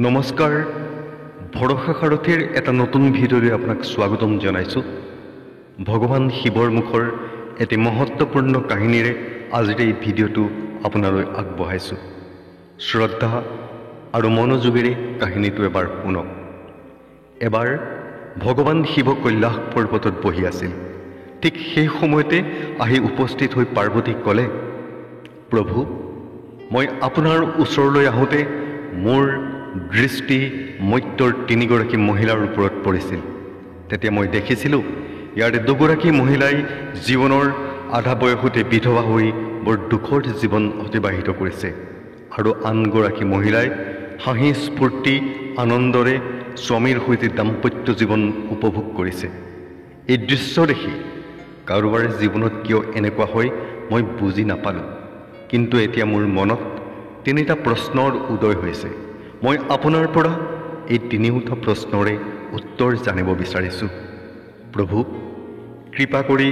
নমস্কাৰ ভৰসা সাৰথীৰ এটা নতুন ভিডিঅ'লৈ আপোনাক স্বাগতম জনাইছোঁ। ভগৱান শিৱৰ মুখৰ এটি মহত্বপূৰ্ণ কাহিনীৰে আজিৰ এই ভিডিঅ'টো আপোনালৈ আগবঢ়াইছোঁ। শ্ৰদ্ধা আৰু মনোযোগেৰে কাহিনীটো এবাৰ শুনক। এবাৰ ভগৱান শিৱ কৈলাশ পৰ্বতত বহি আছিল। ঠিক সেই সময়তে আহি উপস্থিত হৈ পাৰ্বতীক ক'লে, প্ৰভু, মই আপোনাৰ ওচৰলৈ আহোঁতে মোৰ দৃষ্টি মত্যৰ তিনিগৰাকী মহিলাৰ ওপৰত পৰিছিল। তেতিয়া মই দেখিছিলোঁ ইয়াৰে দুগৰাকী মহিলাই জীৱনৰ আধা বয়সতে বিধৱা হৈ বৰ দুখৰ জীৱন অতিবাহিত কৰিছে আৰু আনগৰাকী মহিলাই হাঁহি স্ফূৰ্তি আনন্দৰে স্বামীৰ সৈতে দাম্পত্য জীৱন উপভোগ কৰিছে। এই দৃশ্য দেখি কাৰোবাৰ জীৱনত কিয় এনেকুৱা হয় মই বুজি নাপালোঁ, কিন্তু এতিয়া মোৰ মনত তিনিটা প্ৰশ্নৰ উদয় হৈছে। মই আপোনাৰ পৰা এই তিনিওটা প্ৰশ্নৰে উত্তৰ জানিব বিচাৰিছোঁ। প্ৰভু, কৃপা কৰি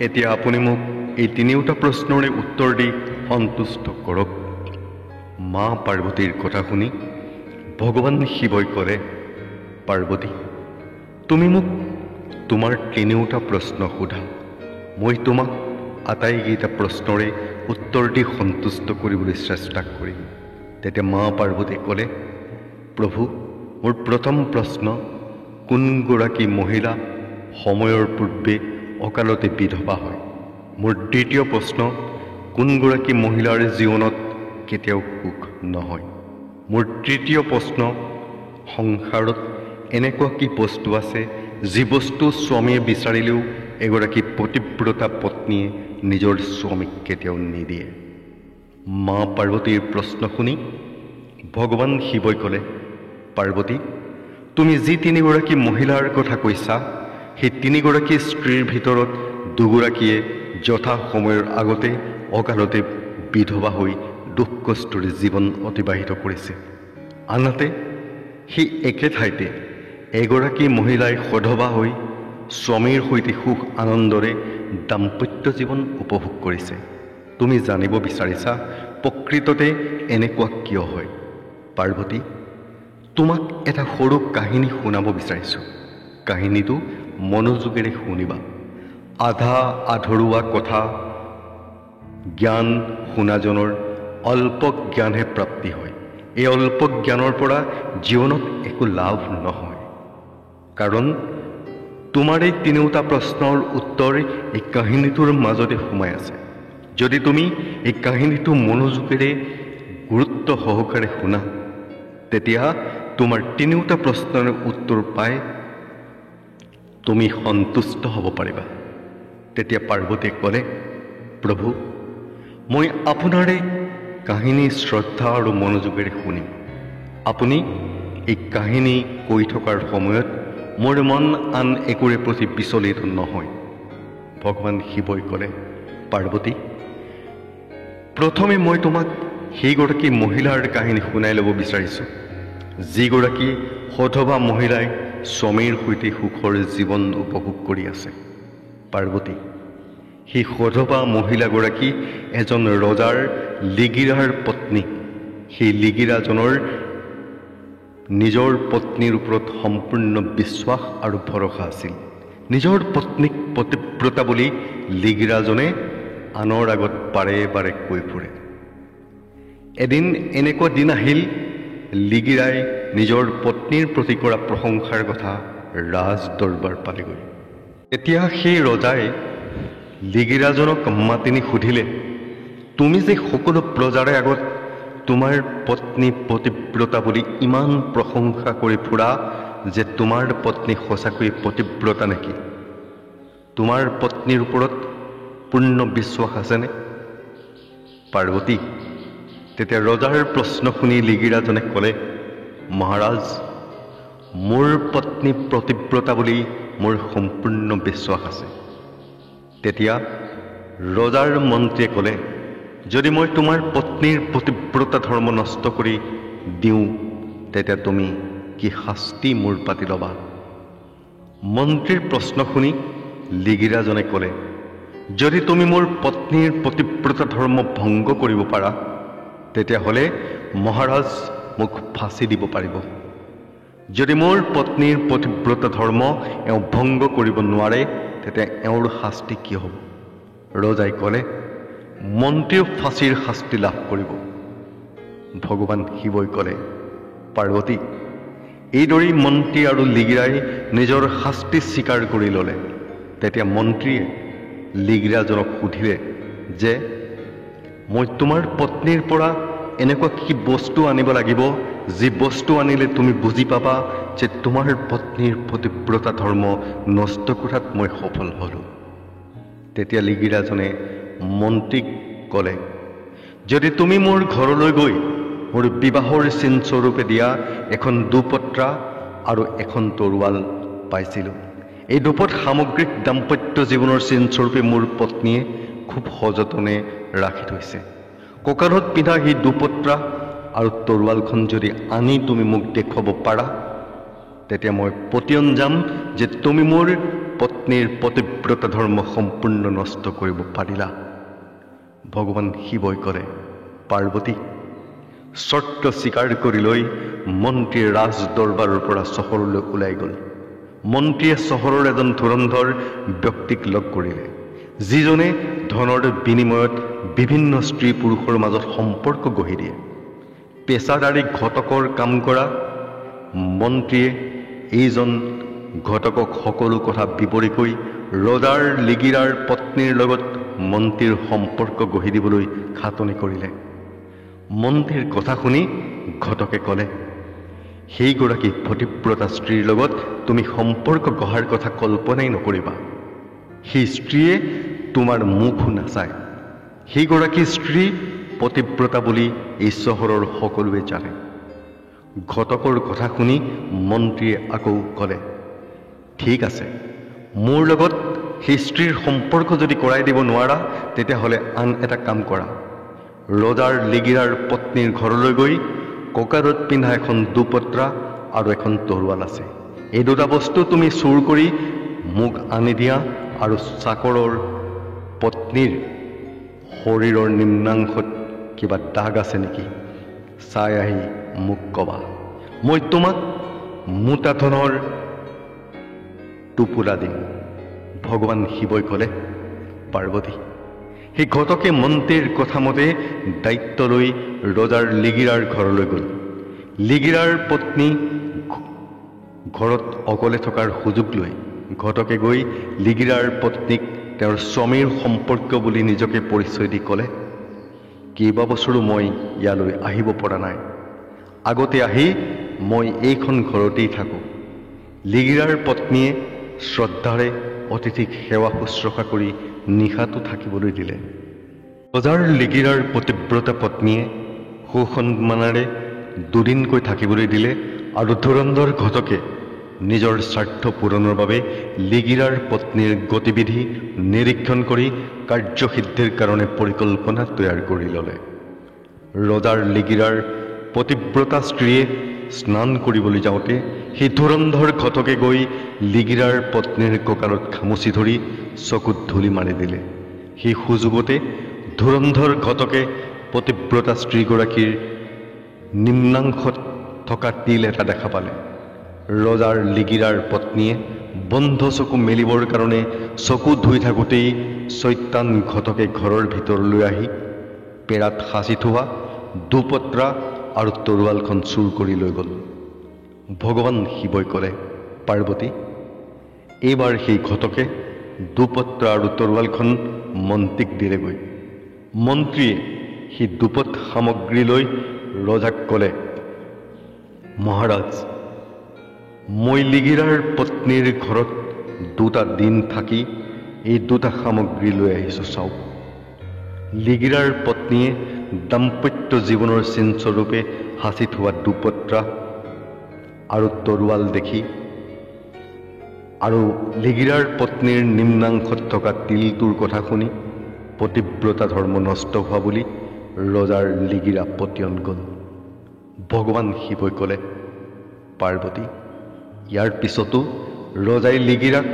এতিয়া আপুনি মোক এই তিনিওটা প্ৰশ্নৰে উত্তৰ দি সন্তুষ্ট কৰক। মা পাৰ্বতীৰ কথা শুনি ভগৱান শিৱই ক'লে, পাৰ্বতী, তুমি মোক তোমাৰ তিনিওটা প্ৰশ্ন সোধা, মই তোমাক আটাইকেইটা প্ৰশ্নৰে উত্তৰ দি সন্তুষ্ট কৰিবলৈ চেষ্টা কৰিম। তেতিয়া মা পাৰ্বতীয়ে ক'লে, প্ৰভু, মোৰ প্ৰথম প্ৰশ্ন, কোনগৰাকী মহিলা সময়ৰ পূৰ্বে অকালতে বিধৱা হয়? মোৰ দ্বিতীয় প্ৰশ্ন, কোনগৰাকী মহিলাৰ জীৱনত কেতিয়াও সুখ নহয়? মোৰ তৃতীয় প্ৰশ্ন, সংসাৰত এনেকুৱা কি বস্তু আছে যি বস্তু স্বামীয়ে বিচাৰিলেও এগৰাকী পতিব্ৰতা পত্নীয়ে নিজৰ স্বামীক কেতিয়াও নিদিয়ে? মা পাৰ্বতীৰ প্ৰশ্ন শুনি ভগৱান শিৱই ক'লে, পাৰ্বতী, তুমি যি তিনিগৰাকী মহিলাৰ কথা কৈছা, সেই তিনিগৰাকী স্ত্ৰীৰ ভিতৰত দুগৰাকীয়ে যথা সময়ৰ আগতে অকালতে বিধৱা হৈ দুখ কষ্টেৰে জীৱন অতিবাহিত কৰিছে। আনহাতে সেই একে ঠাইতে এগৰাকী মহিলাই সধৱা হৈ স্বামীৰ সৈতে সুখ আনন্দৰে দাম্পত্য জীৱন উপভোগ কৰিছে। তুমি জানিব বিচাৰিছা প্ৰকৃততে এনেকুৱা কিয় হয়? পাৰ্বতী, তোমাক এটা সৰু কাহিনী শুনাব বিচাৰিছোঁ। কাহিনীটো মনোযোগেৰে শুনিবা। আধা আধৰুৱা কথা জ্ঞান শুনাজনৰ অল্প জ্ঞানহে প্ৰাপ্তি হয়। এই অল্প জ্ঞানৰ পৰা জীৱনত একো লাভ নহয়, কাৰণ তোমাৰ এই তিনিওটা প্ৰশ্নৰ উত্তৰ এই কাহিনীটোৰ মাজতে সোমাই আছে। যদি তুমি এই কাহিনীটো মনোযোগেৰে গুৰুত্ব সহকাৰে শুনা, তেতিয়া তোমাৰ তিনিওটা প্ৰশ্নৰ উত্তৰ পাই তুমি সন্তুষ্ট হ'ব পাৰিবা। তেতিয়া পাৰ্বতীয়ে ক'লে, প্ৰভু, মই আপোনাৰ এই কাহিনী শ্ৰদ্ধা আৰু মনোযোগেৰে শুনিম। আপুনি এই কাহিনী কৈ থকাৰ সময়ত মোৰ মন আন একোৰে প্ৰতি বিচলিত নহয়। ভগৱান শিৱই ক'লে, পাৰ্বতী, প্ৰথমে মই তোমাক সেইগৰাকী মহিলাৰ কাহিনী শুনাই ল'ব বিচাৰিছোঁ, যিগৰাকী সধৱা মহিলাই স্বামীৰ সৈতে সুখৰ জীৱন উপভোগ কৰি আছে। পাৰ্বতী, সেই সধৱা মহিলাগৰাকী এজন ৰজাৰ লিগিৰাৰ পত্নী। সেই লিগিৰাজনৰ নিজৰ পত্নীৰ ওপৰত সম্পূৰ্ণ বিশ্বাস আৰু ভৰসা আছিল। নিজৰ পত্নীক পতিব্ৰতা বুলি লিগিৰাজনে আনৰ আগত বাৰে বাৰে কৈ ফুৰে। এদিন এনেকুৱা দিন আহিল, লিগিৰাই নিজৰ পত্নীৰ প্ৰতি কৰা প্ৰশংসাৰ কথা ৰাজ দৰবাৰ পালেগৈ। তেতিয়া সেই ৰজাই লিগিৰাজনক মাতি নি সুধিলে, তুমি যে সকলো প্ৰজাৰে আগত তোমাৰ পত্নী পতিব্ৰতা বুলি ইমান প্ৰশংসা কৰি ফুৰা, যে তোমাৰ পত্নী সঁচাকৈয়ে পতিব্ৰতা নেকি? তোমাৰ পত্নীৰ ওপৰত পূৰ্ণ বিশ্বাস আছেনে? পাৰ্বতী, তেতিয়া ৰজাৰ প্ৰশ্ন শুনি লিগিৰাজনে ক'লে, মহাৰাজ, মোৰ পত্নী পতিব্ৰতা বুলি মোৰ সম্পূৰ্ণ বিশ্বাস আছে। তেতিয়া ৰজাৰ মন্ত্ৰীয়ে ক'লে, যদি মই তোমাৰ পত্নীৰ পতিব্ৰতা ধৰ্ম নষ্ট কৰি দিওঁ, তেতিয়া তুমি কি শাস্তি মোৰ পাতি ল'বা? মন্ত্ৰীৰ প্ৰশ্ন শুনি লিগিৰাজনে ক'লে, যদি তুমি মোৰ পত্নীৰ পতিব্ৰতা ধৰ্ম ভংগ কৰিব পাৰা, তেতিয়াহ'লে মহাৰাজ, মোক ফাঁচি দিব পাৰিব। যদি মোৰ পত্নীৰ পতিব্ৰতা ধৰ্ম এওঁ ভংগ কৰিব নোৱাৰে তেতিয়া এওঁৰ শাস্তি কি হ'ব? ৰজাই ক'লে, মন্ত্ৰীও ফাঁচীৰ শাস্তি লাভ কৰিব। ভগৱান শিৱই ক'লে, পাৰ্বতী, এইদৰেই মন্ত্ৰী আৰু লিগিৰাই নিজৰ শাস্তি স্বীকাৰ কৰি ল'লে। তেতিয়া মন্ত্ৰীয়ে লিগিৰাজনক সুধিলে যে, মই তোমাৰ পত্নীৰ পৰা এনেকুৱা কি বস্তু আনিব লাগিব যি বস্তু আনিলে তুমি বুজি পাবা যে তোমাৰ পত্নীৰ পতিব্ৰতা ধৰ্ম নষ্ট কৰাত মই সফল হ'লোঁ। তেতিয়া লিগিৰাজনে মন্ত্ৰীক ক'লে, যদি তুমি মোৰ ঘৰলৈ গৈ মোৰ বিবাহৰ চিনস্বৰূপে দিয়া এখন দুপত্ৰা আৰু এখন তৰোৱাল পাইছিলোঁ, এই দুপত সামগ্ৰিক দাম্পত্য জীৱনৰ চিনস্বৰূপে মোৰ পত্নীয়ে খুব সযতনে ৰাখি থৈছে। কঁকালত পিন্ধা সেই দুপত্ৰা আৰু তৰোৱালখন যদি আনি তুমি মোক দেখুৱাব পাৰা তেতিয়া মই পতিয়ন যাম যে তুমি মোৰ পত্নীৰ পতিব্ৰতা ধৰ্ম সম্পূৰ্ণ নষ্ট কৰিব পাৰিলা। ভগৱান শিৱই ক'লে, পাৰ্বতী, চৰ্ত স্বীকাৰ কৰি লৈ মন্ত্ৰীয়ে ৰাজ দৰবাৰৰ পৰা চহৰলৈ ওলাই গ'ল। মন্ত্ৰীয়ে চহৰৰ এজন ধুৰন্ধৰ ব্যক্তিক লগ কৰিলে, যিজনে ধনৰ বিনিময়ত বিভিন্ন স্ত্ৰী পুৰুষৰ মাজত সম্পৰ্ক গঢ়ি দিয়ে। পেচাদাৰী ঘটকৰ কাম কৰা মন্ত্ৰীয়ে এইজন ঘটকক সকলো কথা বিৱৰি কৈ ৰজাৰ লিগিৰাৰ পত্নীৰ লগত মন্ত্ৰীৰ সম্পৰ্ক গঢ়ি দিবলৈ খাটনি কৰিলে। মন্ত্ৰীৰ কথা শুনি ঘটকে ক'লে, সেইগৰাকী পতিব্ৰতা স্ত্ৰীৰ লগত তুমি সম্পৰ্ক গঢ়াৰ কথা কল্পনাই নকৰিবা। সেই স্ত্ৰীয়ে তোমাৰ মুখো নাচায়। সেইগৰাকী স্ত্ৰী পতিব্ৰতা বুলি এই চহৰৰ সকলোৱে জানে। ঘটকৰ কথা শুনি মন্ত্ৰীয়ে আকৌ ক'লে, ঠিক আছে, মোৰ লগত সেই স্ত্ৰীৰ সম্পৰ্ক যদি কৰাই দিব নোৱাৰা তেতিয়াহ'লে আন এটা কাম কৰা। ৰজাৰ লিগিৰাৰ পত্নীৰ ঘৰলৈ গৈ কঁকালত পিন্ধা এখন দুপত্ৰা আৰু এখন তৰোৱাল আছে, এই দুটা বস্তু তুমি চুৰ কৰি মোক আনি দিয়া আৰু চাকৰৰ পত্নীৰ শৰীৰৰ নিম্নাংশত কিবা দাগ আছে নেকি চাই আহি মোক ক'বা। মই তোমাক মোটা ধনৰ টোপোলা দিম। ভগৱান শিৱই ক'লে, পাৰ্বতী, সেই ঘটকে মন্ত্ৰীৰ কথামতে দায়িত্ব লৈ ৰজাৰ লিগিৰাৰ ঘৰলৈ গ'ল। লিগিৰাৰ পত্নী ঘৰত অকলে থকাৰ সুযোগ লৈ ঘটকে গৈ লিগিৰাৰ পত্নীক তেওঁৰ স্বামীৰ সম্পৰ্ক বুলি নিজকে পৰিচয় দি ক'লে, কেইবাবছৰো মই ইয়ালৈ আহিব পৰা নাই। আগতে আহি মই এইখন ঘৰতেই থাকোঁ। লিগিৰাৰ পত্নীয়ে শ্ৰদ্ধাৰে অতিথিক সেৱা শুশ্ৰূষা কৰি নিশাটো থাকিবলৈ দিলে। ৰজাৰ লিগিৰাৰ পতিব্ৰতা পত্নীয়ে সুসন্মানেৰে দুদিনকৈ থাকিবলৈ দিলে আৰু ধুৰন্ধৰ ঘটকে নিজৰ স্বাৰ্থ পূৰণৰ বাবে লিগিৰাৰ পত্নীৰ গতিবিধি নিৰীক্ষণ কৰি কাৰ্যসিদ্ধিৰ কাৰণে পৰিকল্পনা তৈয়াৰ কৰি ল'লে। ৰজাৰ লিগিৰাৰ পতিব্ৰতা স্ত্ৰীয়ে স্নান কৰিবলৈ যাওঁতে সেই ধুৰন্ধৰ ঘটকে গৈ লিগিৰাৰ পত্নীৰ কঁকালত খামুচি ধৰি চকুত ধূলি মাৰি দিলে। সেই সুযোগতে ধুৰন্ধৰ ঘটকে পতিব্ৰতা স্ত্ৰীগৰাকীৰ নিম্নাংশত থকা তিল এটা দেখা পালে। ৰজাৰ লিগিৰাৰ পত্নীয়ে বন্ধ চকু মেলিবৰ কাৰণে চকু ধুই থাকোঁতেই চৈতান ঘটকে ঘৰৰ ভিতৰলৈ আহি পেৰাত সাঁচি থোৱা দুপত্ৰা আৰু তৰোৱালখন চুৰ কৰি লৈ গ'ল। ভগৱান শিৱই ক'লে, পাৰ্বতী, এইবাৰ সেই ঘটকে দুপত্ৰা আৰু তৰোৱালখন মন্ত্ৰীক দিলেগৈ। মন্ত্ৰীয়ে সেই দুপত সামগ্ৰী লৈ ৰজাক ক'লে, মহাৰাজ, মই লিগিৰাৰ পত্নীৰ ঘৰত 2টা দিন থাকি এই 2টা সামগ্ৰী লৈ আহিছোঁ, চাওক। লিগিৰাৰ পত্নীয়ে দাম্পত্য জীৱনৰ চিনস্বৰূপে সাঁচি থোৱা দুপত্ৰা আৰু তৰোৱাল দেখি আৰু লিগিৰাৰ পত্নীৰ নিম্নাংশত থকা তিলটোৰ কথা শুনি পতিব্ৰতা ধৰ্ম নষ্ট হোৱা বুলি ৰজাৰ লিগিৰা পতিয়ন গ'ল। ভগৱান শিৱই ক'লে, পাৰ্বতী, ইয়াৰ পিছতো ৰজাই লিগিৰাক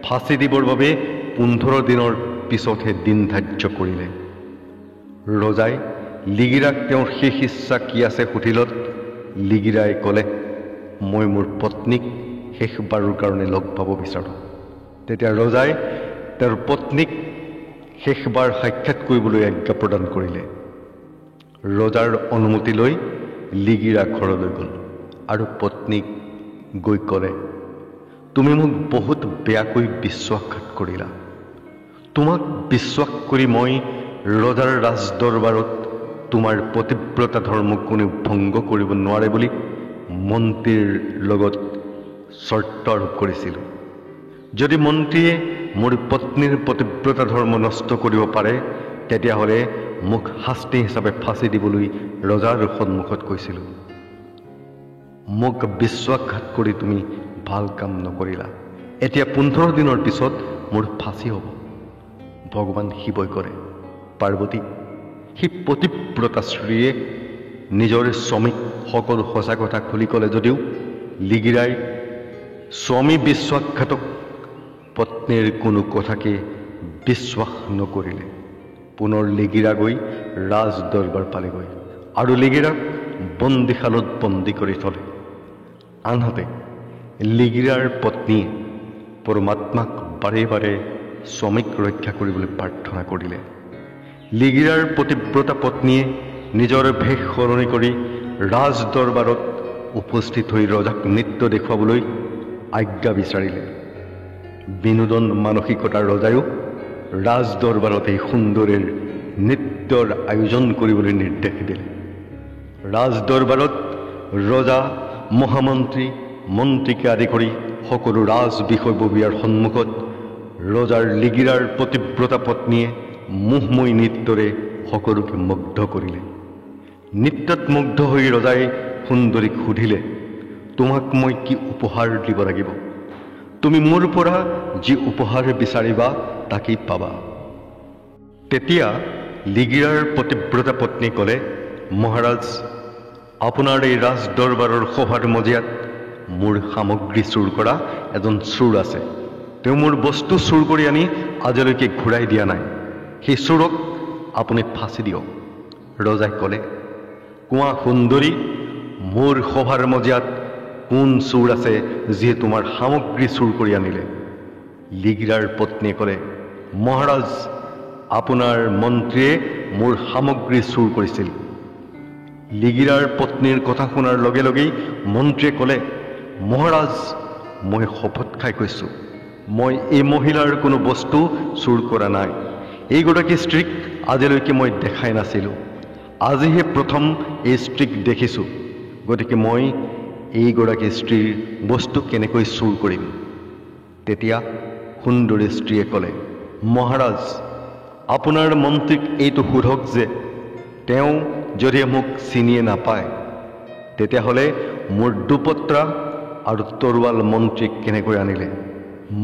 ফাঁচি দিবৰ বাবে 15 দিনৰ পিছতহে দিন ধাৰ্য কৰিলে। ৰজাই লিগিৰাক তেওঁৰ শেষ ইচ্ছা কি আছে সুধিলত লিগিৰাই ক'লে, মই মোৰ পত্নীক শেষবাৰৰ কাৰণে লগ পাব বিচাৰোঁ। তেতিয়া ৰজাই তেওঁৰ পত্নীক শেষবাৰ সাক্ষাৎ কৰিবলৈ আজ্ঞা প্ৰদান কৰিলে। ৰজাৰ অনুমতি লৈ লিগিৰা ঘৰলৈ গ'ল আৰু পত্নীক গৈ ক'লে, তুমি মোক বহুত বেয়াকৈ বিশ্বাসঘাত কৰিলা। তোমাক বিশ্বাস কৰি মই ৰজাৰ ৰাজদৰবাৰত তোমাৰ পতিব্ৰতা ধৰ্ম কোনেও ভংগ কৰিব নোৱাৰে বুলি মন্ত্ৰীৰ লগত চৰ্ত আৰোপ কৰিছিলোঁ। যদি মন্ত্ৰীয়ে মোৰ পত্নীৰ পতিব্ৰতা ধৰ্ম নষ্ট কৰিব পাৰে, তেতিয়াহ'লে মোক শাস্তি হিচাপে ফাঁচি দিবলৈ ৰজাৰ সন্মুখত কৈছিলোঁ। মোক বিশ্বাসঘাত কৰি তুমি ভাল কাম নকৰিলা। এতিয়া 15 দিনৰ পিছত মোৰ ফাঁচি হ'ব। ভগৱান শিৱই কৰে, পাৰ্বতী, সেই পতিব্ৰতা স্ত্ৰীয়ে নিজৰ স্বামীক সকলো সঁচা কথা খুলি ক'লে যদিও লিগিৰাই স্বামী বিশ্বাসঘাতক পত্নীৰ কোনো কথাকে বিশ্বাস নকৰিলে। পুনৰ লিগিৰা গৈ ৰাজ দৰবাৰ পালেগৈ আৰু লিগিৰাক বন্দীশালত বন্দী কৰি থলে। আনহাতে লিগিৰাৰ পত্নীয়ে পৰমাত্মাক বাৰে বাৰে স্বামীক ৰক্ষা কৰিবলৈ প্ৰাৰ্থনা কৰিলে। লিগিৰাৰ পতিব্ৰতা পত্নীয়ে নিজৰ ভেষ সলনি কৰি ৰাজ দৰবাৰত উপস্থিত হৈ ৰজাক নৃত্য দেখুৱাবলৈ আজ্ঞা বিচাৰিলে। বিনোদন মানসিকতাৰ ৰজায়ো ৰাজ দৰবাৰত এই সুন্দৰীৰ নৃত্যৰ আয়োজন কৰিবলৈ নিৰ্দেশ দিলে। ৰাজ দৰবাৰত ৰজা, মহামন্ত্ৰী, মন্ত্ৰীকে আদি কৰি সকলো ৰাজ বিষয়ববীয়াৰ সন্মুখত ৰজাৰ লিগিৰাৰ পতিব্ৰতা পত্নীয়ে মোহময়ী নৃত্যৰে সকলোকে মুগ্ধ কৰিলে। নৃত্যত মুগ্ধ হৈ ৰজাই সুন্দৰীক সুধিলে, তোমাক মই কি উপহাৰ দিব লাগিব? তুমি মোৰ পৰা যি উপহাৰ বিচাৰিবা তাকেই পাবা। তেতিয়া লিগিৰাৰ পতিব্ৰতা পত্নী ক'লে, মহাৰাজ, আপোনাৰ এই ৰাজ দৰবাৰৰ সভাৰ মজিয়াত মোৰ সামগ্ৰী চুৰ কৰা এজন চোৰ আছে। তেওঁ মোৰ বস্তু চুৰ কৰি আনি আজিলৈকে ঘূৰাই দিয়া নাই। সেই চোৰক আপুনি ফাঁচি দিয়ক। ৰজাই ক'লে, কোৱা সুন্দৰী, মোৰ সভাৰ মজিয়াত কোন চোৰ আছে যিয়ে তোমাৰ সামগ্ৰী চুৰ কৰি আনিলে? লিগিৰাৰ পত্নীয়ে ক'লে, মহাৰাজ, আপোনাৰ মন্ত্ৰীয়ে মোৰ সামগ্ৰী চুৰ কৰিছিল। লিগিৰাৰ পত্নীৰ কথা শুনাৰ লগে লগেই মন্ত্ৰীয়ে ক'লে, মহাৰাজ, মই শপত খাই কৈছোঁ, মই এই মহিলাৰ কোনো বস্তু চুৰ কৰা নাই। এইগৰাকী স্ত্ৰীক আজিলৈকে মই দেখাই নাছিলোঁ। আজিহে প্ৰথম এই স্ত্ৰীক দেখিছোঁ। গতিকে মই এইগৰাকী স্ত্ৰীৰ বস্তু কেনেকৈ চুৰ কৰিম? তেতিয়া সুন্দৰী স্ত্ৰীয়ে ক'লে, মহাৰাজ, আপোনাৰ মন্ত্ৰীক এইটো সোধক যে তেওঁ যদি মোক চিনিয়ে নাপায়, তেতিয়াহ'লে মোৰ দুপত্ৰা আৰু তৰোৱাল মন্ত্ৰীক কেনেকৈ আনিলে?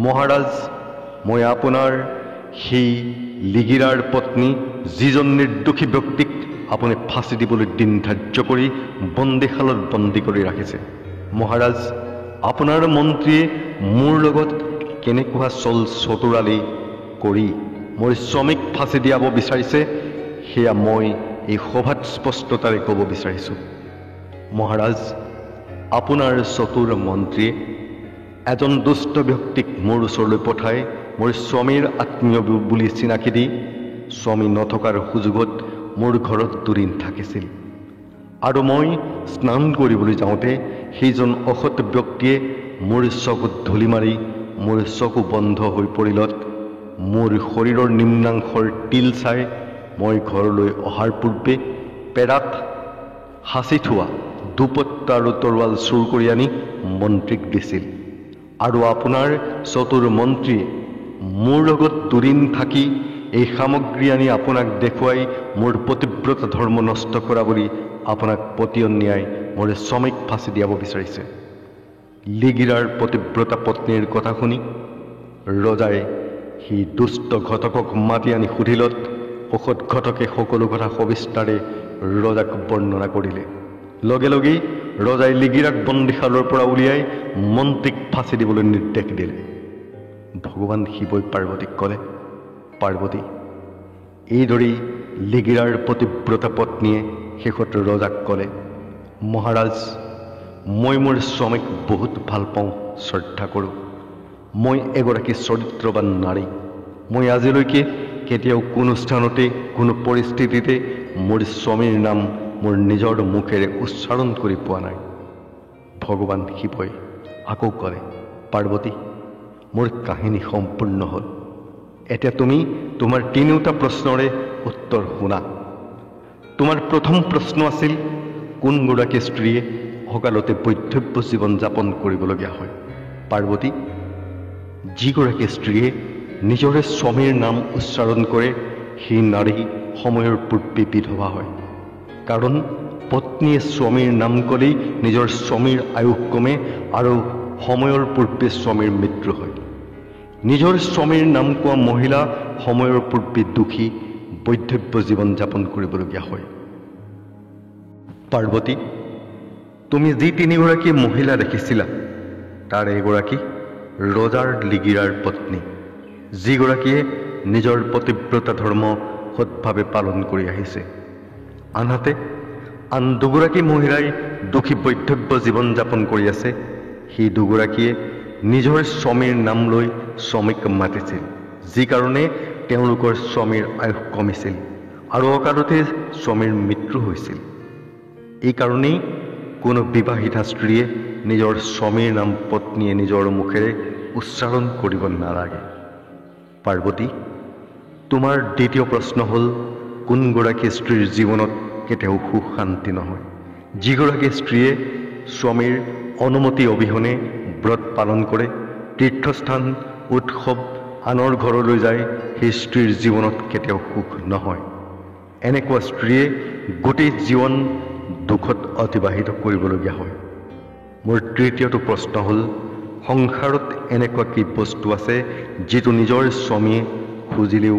মহাৰাজ, মই আপোনাৰ সেই লিগিৰাৰ পত্নী, যিজন নিৰ্দোষী ব্যক্তিক আপুনি ফাঁচি দিবলৈ দিন ধাৰ্য কৰি বন্দীশালত বন্দী কৰি ৰাখিছে। মহাৰাজ, আপোনাৰ মন্ত্ৰীয়ে মোৰ লগত কেনেকুৱা চল চতুৰালি কৰি মোৰ স্বামীক ফাঁচি দিয়াব বিচাৰিছে, সেয়া মই এই সভাত স্পষ্টতাৰে ক'ব বিচাৰিছোঁ। মহাৰাজ, আপোনাৰ চতুৰ মন্ত্ৰীয়ে এজন দুষ্ট ব্যক্তিক মোৰ ওচৰলৈ পঠাই মোৰ স্বামীৰ আত্মীয় বুলি চিনাকি দি স্বামী নথকাৰ সুযোগত মোৰ ঘৰত দুদিন থাকিছিল। আৰু মই স্নান কৰিবলৈ যাওঁতে সেইজন অসৎ ব্যক্তিয়ে মোৰ চকুত ধূলি মাৰি মোৰ চকু বন্ধ হৈ পৰিলত মোৰ শৰীৰৰ নিম্নাংশৰ তিল চাই মই ঘৰলৈ অহাৰ পূৰ্বে পেৰাত সাঁচি থোৱা দুপত্তা আৰু তৰোৱাল চুৰ কৰি আনি মন্ত্ৰীক দিছিল। আৰু আপোনাৰ চতুৰ মন্ত্ৰীয়ে মোৰ লগত দুদিন থাকি এই সামগ্ৰী আনি আপোনাক দেখুৱাই মোৰ পতিব্ৰতা ধৰ্ম নষ্ট কৰা বুলি আপোনাক পতিয়ন্যায় মোৰ স্বামীক ফাঁচি দিয়াব বিচাৰিছে। লিগিৰাৰ পতিব্ৰতা পত্নীৰ কথা শুনি ৰজাই সেই দুষ্ট ঘটকক মাতি আনি সুধিলত অসৎ ঘটকে সকলো কথা সবিস্তাৰে ৰজাক বৰ্ণনা কৰিলে। লগে লগেই ৰজাই লিগিৰাক বন্দীশালৰ পৰা উলিয়াই মন্ত্ৰীক ফাঁচি দিবলৈ নিৰ্দেশ দিলে। ভগৱান শিৱই পাৰ্বতীক ক'লে, পাৰ্বতী, এইদৰেই লিগিৰাৰ পতিব্ৰতা পত্নীয়ে শেষত ৰজাক ক'লে, মহাৰাজ, মই মোৰ স্বামীক বহুত ভাল পাওঁ, শ্ৰদ্ধা কৰোঁ। মই এগৰাকী চৰিত্ৰৱান নাৰী। মই আজিলৈকে কেতিয়াও কোনো স্থানতে কোনো পৰিস্থিতিতে মোৰ স্বামীৰ নাম মোৰ নিজৰ মুখেৰে উচ্চাৰণ কৰি পোৱা নাই। ভগৱান শিৱই আকৌ ক'লে, পাৰ্বতী, মোৰ কাহিনী সম্পূৰ্ণ হ'ল। এতিয়া তুমি তোমাৰ তিনিওটা প্ৰশ্নৰে উত্তৰ শুনা। তোমাৰ প্ৰথম প্ৰশ্ন আছিল, কোনগৰাকী স্ত্ৰীয়ে অকালতে বৈধব্য জীৱন যাপন কৰিবলগীয়া হয়? পাৰ্বতী, যিগৰাকী স্ত্ৰীয়ে নিজৰে স্বামীৰ নাম উচ্চাৰণ কৰে সেই নাৰী সময়ৰ পূৰ্বে বিধৱা হয়। কাৰণ পত্নীয়ে স্বামীৰ নাম ক'লেই নিজৰ স্বামীৰ আয়ুস কমে আৰু সময়ৰ পূৰ্বে স্বামীৰ মৃত্যু হয়। নিজৰ স্বামীৰ নাম কোৱা মহিলা সময়ৰ পূৰ্বে দুখী বৈধব্য জীৱন যাপন কৰিবলগীয়া হয়। পাৰ্বতী, তুমি যি তিনিগৰাকী মহিলা দেখিছিলা তাৰ এগৰাকী ৰজাৰ লিগিৰাৰ পত্নী, যিগৰাকীয়ে নিজৰ পতিব্ৰতা ধৰ্ম সৎভাৱে পালন কৰি আহিছে। আনহাতে আন দুগৰাকী মহিলাই দুখী বৈধব্য জীৱন যাপন কৰি আছে। সেই দুগৰাকীয়ে নিজৰ স্বামীৰ নাম লৈ স্বামীক মাতিছিল, যি কাৰণে তেওঁলোকৰ স্বামীৰ আয়ুস কমিছিল আৰু অকালতে স্বামীৰ মৃত্যু হৈছিল। এই কাৰণেই কোনো বিবাহিতা স্ত্ৰীয়ে নিজৰ স্বামীৰ নাম পত্নীয়ে নিজৰ মুখেৰে উচ্চাৰণ কৰিব নালাগে। পাৰ্বতী, তোমাৰ দ্বিতীয় প্ৰশ্ন হ'ল, কোনগৰাকী স্ত্ৰীৰ জীৱনত কেতিয়াও সুখ শান্তি নহয়? যিগৰাকী স্ত্ৰীয়ে স্বামীৰ অনুমতি অবিহনে ব্ৰত পালন কৰে, তীৰ্থস্থান উৎসৱ আনৰ ঘৰলৈ যায়, সেই স্ত্ৰীৰ জীৱনত কেতিয়াও সুখ নহয়। এনেকুৱা স্ত্ৰীয়ে গোটেই জীৱন দুখত অতিবাহিত কৰিবলগীয়া হয়। মোৰ তৃতীয়টো প্ৰশ্ন হ'ল, সংসাৰত এনেকুৱা কি বস্তু আছে যিটো নিজৰ স্বামীয়ে খুজিলেও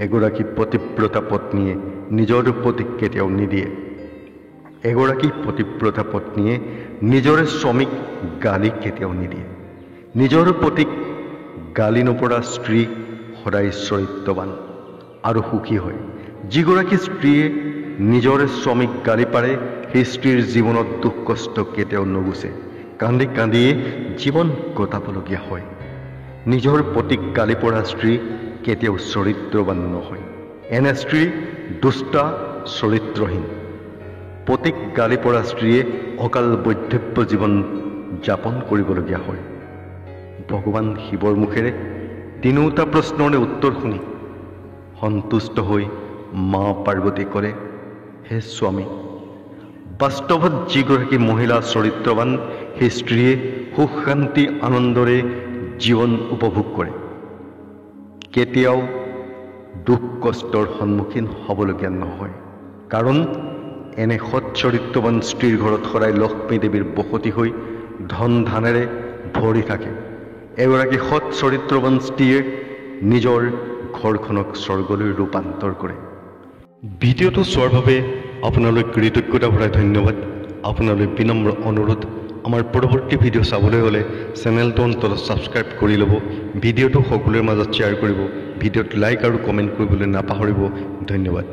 এগৰাকী পতিব্ৰতা পত্নীয়ে নিজৰ পতিক কেতিয়াও নিদিয়ে? এগৰাকী পতিব্ৰতা পত্নীয়ে নিজৰ স্বামীক গালি কেতিয়াও নিদিয়ে। নিজৰ পতিক গালি নপৰা স্ত্ৰী সদায় চৰিত্ৰৱান আৰু সুখী হয়। যিগৰাকী স্ত্ৰীয়ে নিজৰ স্বামীক গালি পাৰে সেই স্ত্ৰীৰ জীৱনত দুখ কষ্ট কেতিয়াও নুগুচে, কান্দি কান্দিয়ে জীৱন কটাবলগীয়া হয়। নিজৰ পতিক গালি পৰা স্ত্ৰী কেতিয়াও চৰিত্ৰৱান নহয়। এনে স্ত্ৰী দুষ্টা, চৰিত্ৰহীন। পতিক গালি পৰা স্ত্ৰীয়ে অকাল বৈধব্য জীৱন যাপন কৰিবলগীয়া হয়। ভগৱান শিৱৰ মুখেৰে তিনিওটা প্ৰশ্নৰে উত্তৰ শুনি সন্তুষ্ট হৈ মা পাৰ্বতী ক'লে, হে স্বামী, বাস্তৱত যিগৰাকী মহিলা চৰিত্ৰৱান সেই স্ত্ৰীয়ে সুখ শান্তি আনন্দৰে জীৱন উপভোগ কৰে, কেতিয়াও দুখ কষ্টৰ সন্মুখীন হ'বলগীয়া নহয়। কাৰণ এনে সৎ চৰিত্ৰৱান স্ত্ৰীৰ ঘৰত সদায় লক্ষ্মী দেৱীৰ বসতি হৈ ধন ধানেৰে ভৰি থাকে। এগৰাকী সৎ চৰিত্ৰৱান স্ত্ৰীয়ে নিজৰ ঘৰখনক স্বৰ্গলৈ ৰূপান্তৰ কৰে। ভিডিঅ'টো চোৱাৰ বাবে আপোনালৈ কৃতজ্ঞতা ভৰাই ধন্যবাদ। আপোনালৈ বিনম্ৰ অনুৰোধ, আমাৰ পৰৱৰ্তী ভিডিঅ' চাবলৈ হ'লে চেনেলটো অন্তত ছাবস্ক্ৰাইব কৰি ল'ব, ভিডিঅ'টো সকলোৰে মাজত শ্বেয়াৰ কৰিব, ভিডিঅ'ত লাইক আৰু কমেণ্ট কৰিবলৈ নাপাহৰিব। ধন্যবাদ।